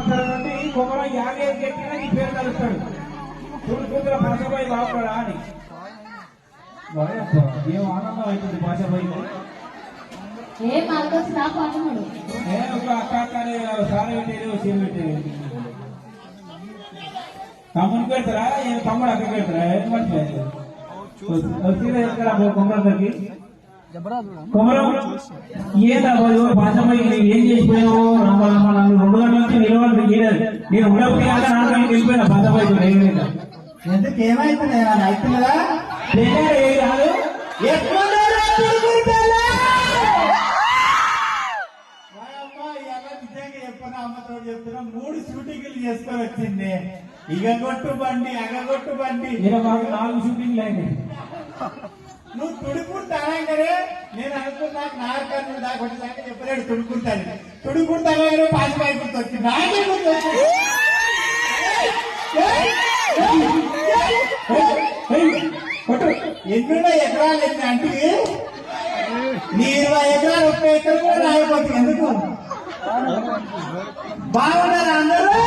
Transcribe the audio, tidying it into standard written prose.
సంవత్సరం నుండి కుమరం 50 ఎక్కినా నీ పేరు కలుస్తాడు. తుడుకుంటున్న భాషపై బాగుపడా అని ఏం ఆనందం అవుతుంది భాషపై. ఒక అక్క అక్కనే సార పెట్టేది చీర పెట్టేది. తమ్ముడికి పెడతారా తమ్ముడు అక్క పెడతారా ఏం పడుతుంది చీర ఎక్కడ కుమరం దగ్గరికి కుమరం ఏదా భాషపై ఏం చేసిపోయావు రామ రామ నన్ను 2 గంటల నుంచి నిలబడి నేను ఉండకపోయాక 4 గంటలకు వెళ్ళిపోయినా భాషపై ఎందుకు ఏమైతున్నాయి అవుతుందా రాదు నిజంగా చెప్పిన అమ్మతో చెప్తున్నా 3 షూటింగ్లు చేసుకొని వచ్చింది. ఇగొట్టు బండి అగగొట్టు బండి 4 షూటింగ్లు అయినాయి. నువ్వు తుడుకుంటానంటే నేను అనుకున్నా నార్కర్ణుడు దాకా వచ్చేదాకా చెప్పలేడు తుడుకుంటాను తుడుకుంటాను పాసిపాయి గుర్తొచ్చింది నాకే గుర్తొచ్చింది. ఎన్నున్నా ఎకరాలు ఎన్ని అంటే నీ 20 ఎకరాలు 30 ఎకరాలు కూడా రాయిపోతుంది. ఎందుకు బాగున్నారు అందరూ